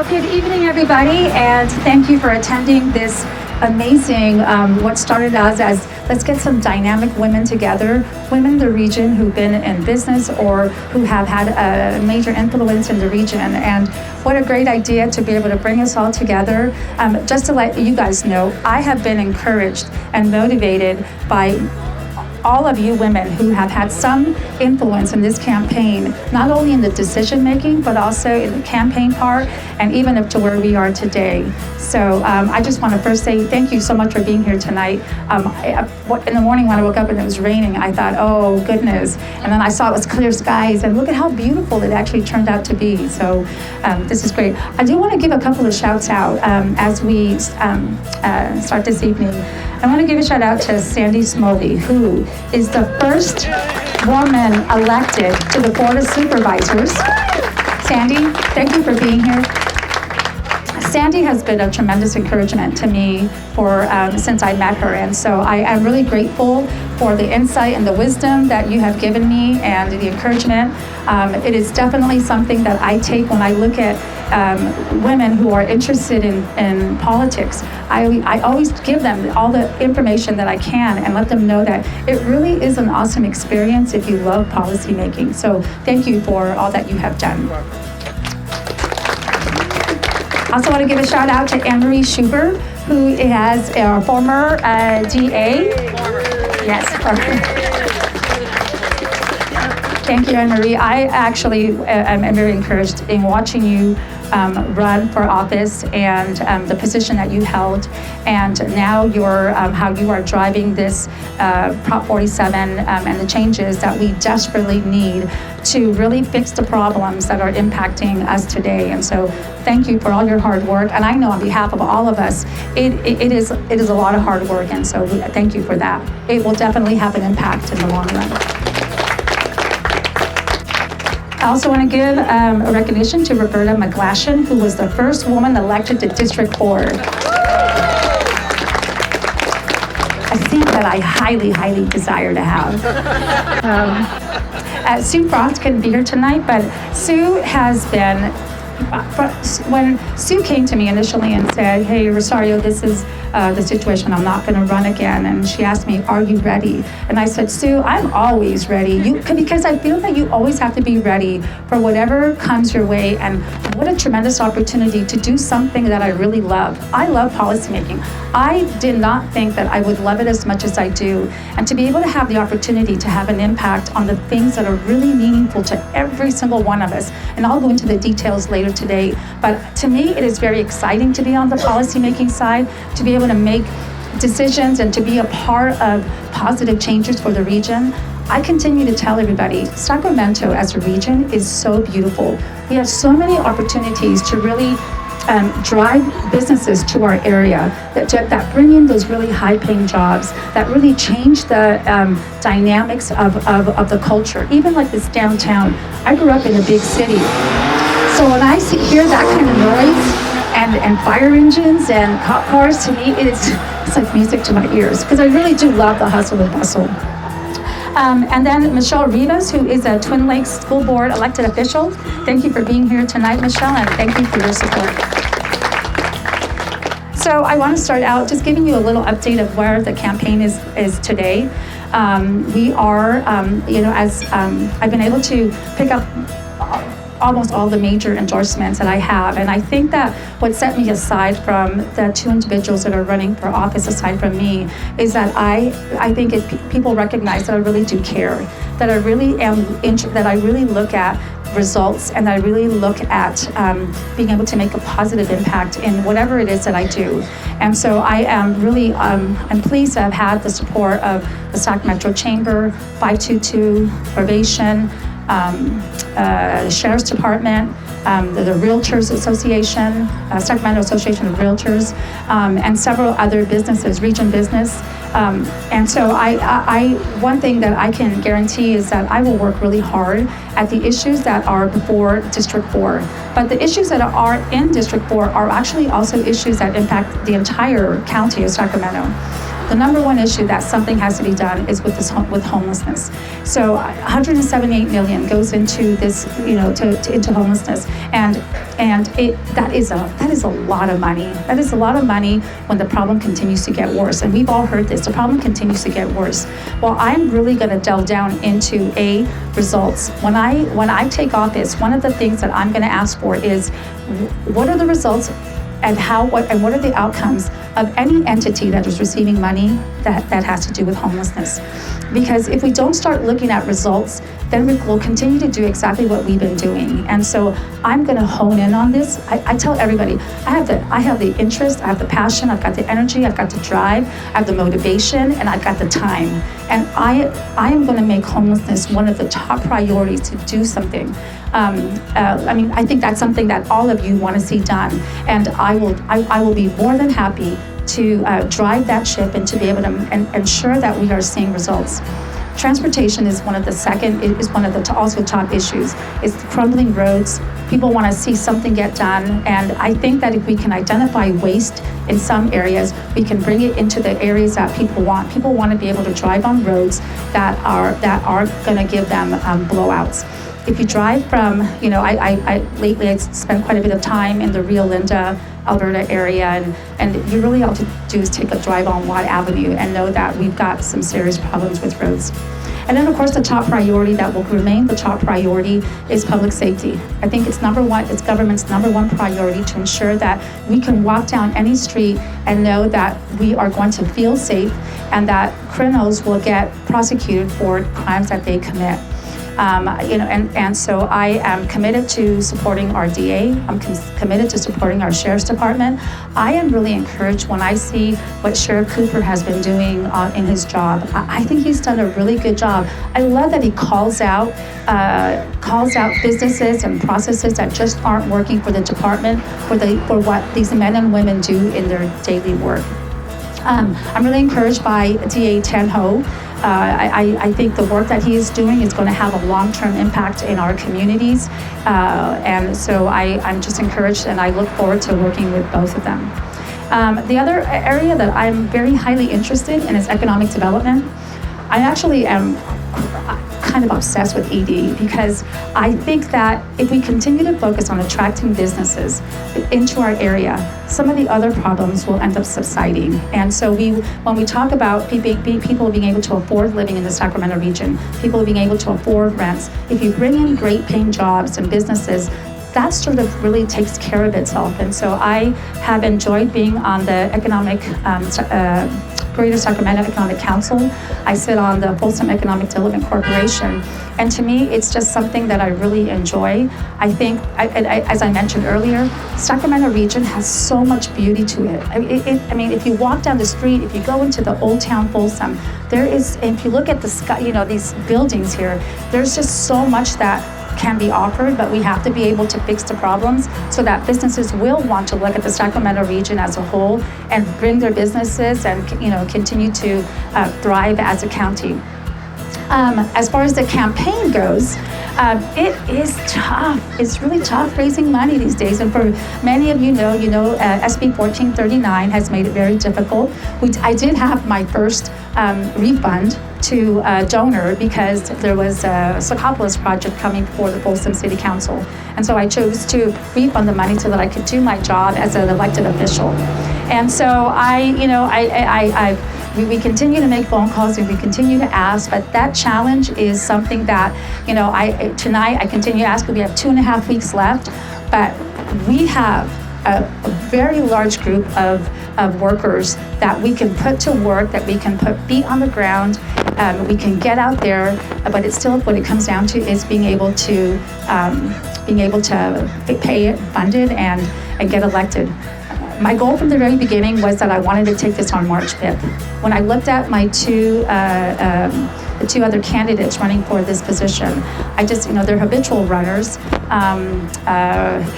Well, good evening, everybody, and thank you for attending this amazing, what started as let's get some dynamic women together, women in the region who've been in business or who have had a major influence in the region. And what a great idea to be able to bring us all together. Just to let you guys know, I have been encouraged and motivated by all of you women who have had some influence in this campaign, not only in the decision making, but also in the campaign part, and even up to where we are today. So I just want to first say thank you so much for being here tonight. In the morning when I woke up and it was raining, I thought, oh goodness. And then I saw it was clear skies, and look at how beautiful it actually turned out to be. So this is great. I do want to give a couple of shouts out as we start this evening. I want to give a shout out to Sandy Smalley, who is the first woman elected to the Board of Supervisors. Sandy, thank you for being here. Sandy has been a tremendous encouragement to me since I met her, and so I am really grateful for the insight and the wisdom that you have given me and the encouragement. It is definitely something that I take when I look at women who are interested in politics. I always give them all the information that I can and let them know that it really is an awesome experience if you love policymaking. So thank you for all that you have done. I also want to give a shout out to Anne-Marie Schubert, who is our former DA. Yes. Thank you, Anne-Marie. I actually am very encouraged in watching you run for office and the position that you held, and now how you are driving this Prop 47 and the changes that we desperately need to really fix the problems that are impacting us today. And so thank you for all your hard work. And I know on behalf of all of us, it is a lot of hard work. And so thank you for that. It will definitely have an impact in the long run. I also want to give a recognition to Roberta McGlashan, who was the first woman elected to District 4. A seat that I highly, highly desire to have. Sue Frost couldn't be here tonight, but Sue has been, when Sue came to me initially and said, hey, Rosario, this is the situation, I'm not going to run again. And she asked me, are you ready? And I said, Sue, I'm always ready. Because I feel that you always have to be ready for whatever comes your way. And what a tremendous opportunity to do something that I really love. I love policymaking. I did not think that I would love it as much as I do. And to be able to have the opportunity to have an impact on the things that are really meaningful to every single one of us. And I'll go into the details later today. But to me, it is very exciting to be on the policymaking side, to be able to make decisions and to be a part of positive changes for the region. I continue to tell everybody, Sacramento as a region is so beautiful. We have so many opportunities to really drive businesses to our area that bring in those really high-paying jobs, that really change the dynamics of the culture. Even like this downtown, I grew up in a big city. So when I hear that kind of noise, and fire engines and cop cars, to me, it's like music to my ears, because I really do love the hustle and bustle. And then Michelle Rivas, who is a Twin Lakes School Board elected official. Thank you for being here tonight, Michelle, and thank you for your support. So I want to start out just giving you a little update of where the campaign is today. We are, as I've been able to pick up almost all the major endorsements that I have. And I think that what set me aside from the two individuals that are running for office aside from me is that I think people recognize that I really do care, that I really that I really look at results, and that I really look at being able to make a positive impact in whatever it is that I do. And so I am really, I'm pleased to have had the support of the Sac Metro Chamber, 522, Probation, the Sheriff's Department, the Realtors Association, Sacramento Association of Realtors, and several other businesses, Region Business. And so one thing that I can guarantee is that I will work really hard at the issues that are before District 4. But the issues that are in District 4 are actually also issues that impact the entire county of Sacramento. the number one issue that something has to be done is with with homelessness. So 178 million goes into this, into homelessness, and that is a lot of money. That is a lot of money when the problem continues to get worse. And we've all heard this. The problem continues to get worse. Well, I'm really going to delve down into results. When I take office, one of the things that I'm going to ask for is what are the results and what are the outcomes of any entity that is receiving money that has to do with homelessness. Because if we don't start looking at results, then we'll continue to do exactly what we've been doing. And so I'm going to hone in on this. I tell everybody, I have the interest, I have the passion, I've got the energy, I've got the drive, I have the motivation, and I've got the time. And I am going to make homelessness one of the top priorities to do something. I think that's something that all of you want to see done, and I will be more than happy to drive that ship and to be able to ensure that we are seeing results. Transportation is one of the also top issues. It's crumbling roads. People want to see something get done, and I think that if we can identify waste in some areas, we can bring it into the areas that people want. People want to be able to drive on roads that aren't going to give them blowouts. If you drive from, lately I spent quite a bit of time in the Rio Linda, Alberta area, and you really all to do is take a drive on Watt Avenue and know that we've got some serious problems with roads. And then, of course, the top priority that will remain the top priority is public safety. I think it's government's number one priority to ensure that we can walk down any street and know that we are going to feel safe and that criminals will get prosecuted for crimes that they commit. And so I am committed to supporting our DA. I'm committed to supporting our Sheriff's Department. I am really encouraged when I see what Sheriff Cooper has been doing in his job. I think he's done a really good job. I love that he calls out businesses and processes that just aren't working for the department, for what these men and women do in their daily work. I'm really encouraged by DA Tan Ho. I think the work that he is doing is going to have a long-term impact in our communities, and so I'm just encouraged, and I look forward to working with both of them. The other area that I'm very highly interested in is economic development. I actually am kind of obsessed with ED because I think that if we continue to focus on attracting businesses into our area, some of the other problems will end up subsiding. And so when we talk about people being able to afford living in the Sacramento region, people being able to afford rents, if you bring in great paying jobs and businesses, that sort of really takes care of itself. And so I have enjoyed being on the Greater Sacramento Economic Council. I sit on the Folsom Economic Development Corporation. And to me, it's just something that I really enjoy. I think, as I mentioned earlier, Sacramento region has so much beauty to it. If you walk down the street, if you go into the Old Town Folsom, if you look at the sky, these buildings here, there's just so much that can be offered, but we have to be able to fix the problems so that businesses will want to look at the Sacramento region as a whole and bring their businesses and continue to thrive as a county. As far as the campaign goes, it is tough. It's really tough raising money these days. And for many of you know, SB 1439 has made it very difficult. I did have my first refund to a donor because there was a Socopolis project coming before the Folsom City Council. And so I chose to refund the money so that I could do my job as an elected official. And so we continue to make phone calls and we continue to ask, but that challenge is something that, tonight I continue to ask, we have 2.5 weeks left, but we have a very large group of workers that we can put to work, that we can put feet on the ground, we can get out there, but it's still what it comes down to is being able to pay it, fund it, and get elected. My goal from the very beginning was that I wanted to take this on March 5th. When I looked at my the two other candidates running for this position, they're habitual runners.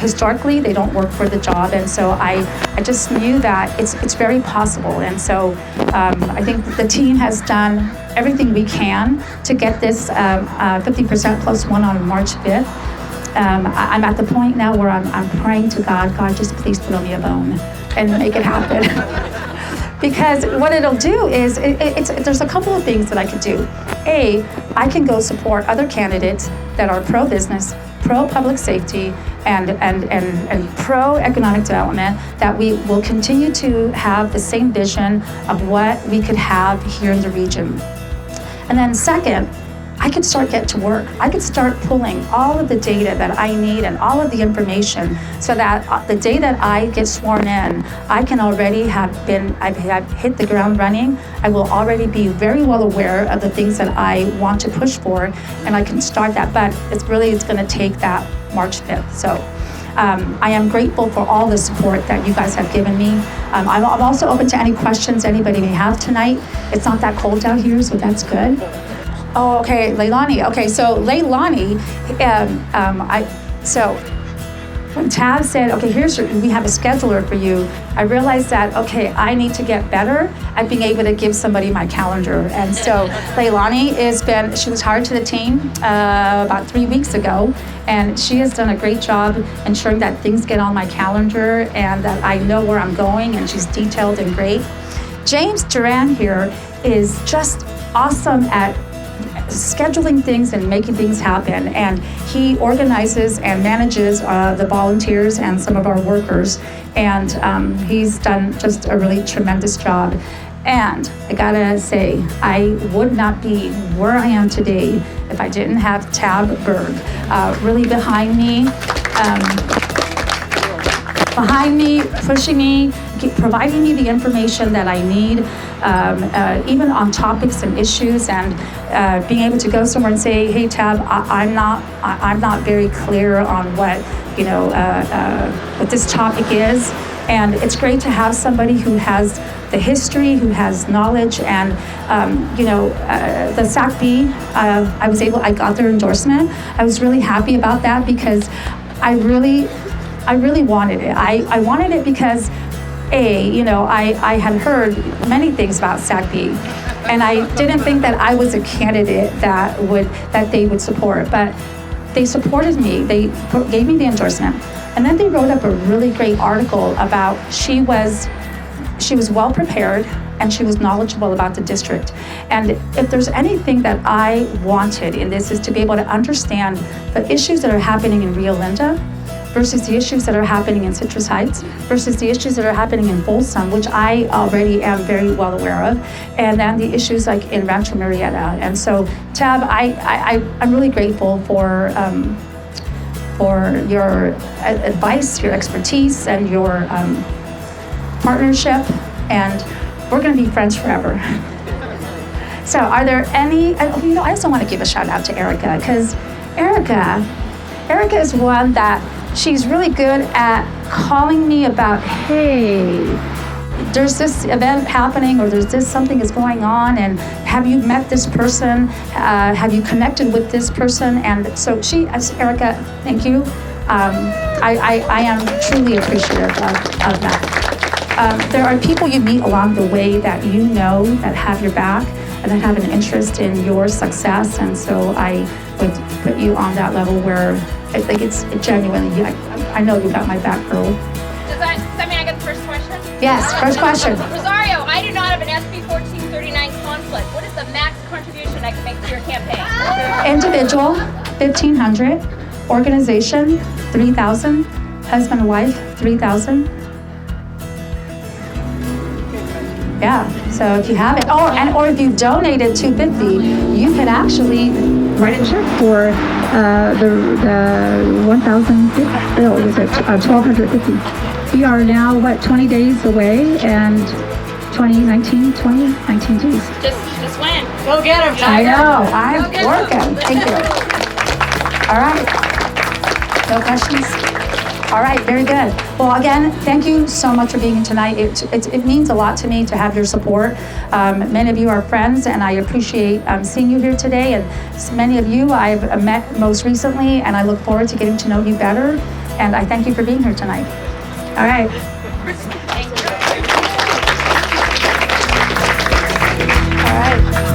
Historically, they don't work for the job, and so I just knew that it's very possible. And so I think the team has done everything we can to get this 50% plus one on March 5th. I'm at the point now where I'm praying to God, just please throw me a bone and make it happen. Because what it'll do is, there's a couple of things that I could do. A, I can go support other candidates that are pro-business, pro-public safety, and pro-economic development, that we will continue to have the same vision of what we could have here in the region. And then second, I could start get to work. I could start pulling all of the data that I need and all of the information, so that the day that I get sworn in, I can already have hit the ground running. I will already be very well aware of the things that I want to push for, and I can start that. But it's going to take that March 5th. So I am grateful for all the support that you guys have given me. I'm also open to any questions anybody may have tonight. It's not that cold out here, so that's good. Oh, okay, Leilani. Okay, so Leilani, so when Tab said, okay, we have a scheduler for you, I realized that, okay, I need to get better at being able to give somebody my calendar. And so Leilani she was hired to the team about 3 weeks ago, and she has done a great job ensuring that things get on my calendar and that I know where I'm going, and she's detailed and great. James Duran here is just awesome at scheduling things and making things happen, and he organizes and manages the volunteers and some of our workers, and he's done just a really tremendous job. And I gotta say, I would not be where I am today if I didn't have Tab Berg really behind me, pushing me, providing me the information that I need, even on topics and issues, and being able to go somewhere and say, "Hey, Tab, I'm not very clear on what this topic is," and it's great to have somebody who has the history, who has knowledge, and the SACB. I got their endorsement. I was really happy about that because I really wanted it. I wanted it because, I had heard many things about SACB, and I didn't think that I was a candidate that they would support. But they supported me. They gave me the endorsement, and then they wrote up a really great article about she was well prepared and she was knowledgeable about the district. And if there's anything that I wanted in this, is to be able to understand the issues that are happening in Rio Linda versus the issues that are happening in Citrus Heights versus the issues that are happening in Folsom, which I already am very well aware of, and then the issues like in Rancho Murrieta. And so, Tab, I'm really grateful for your advice, your expertise, and your partnership, and we're going to be friends forever. So are there any, I also want to give a shout out to Erica, because Erica is one that she's really good at calling me about, hey, there's this event happening, or there's this something is going on, and have you met this person? Have you connected with this person? And so Erica, thank you. I am truly appreciative of that. There are people you meet along the way that that have your back and that have an interest in your success, and so I would put you on that level where I think it's genuinely, I know you got my back, girl. Does that mean I get the first question? Yes, first question. Rosario, I do not have an SB 1439 conflict. What is the max contribution I can make to your campaign? Individual, $1,500. Organization, $3,000. Husband and wife, $3,000. Yeah, so if you have it, or if you donated $250, you can actually write a check for the 1,250. We are now 20 days away, and 19 days. Just win. Go get him, I know, I'm working. Thank you. All right. No questions? All right, very good. Well, again, thank you so much for being here tonight. It means a lot to me to have your support. Many of you are friends, and I appreciate seeing you here today. And many of you I've met most recently, and I look forward to getting to know you better. And I thank you for being here tonight. All right. All right.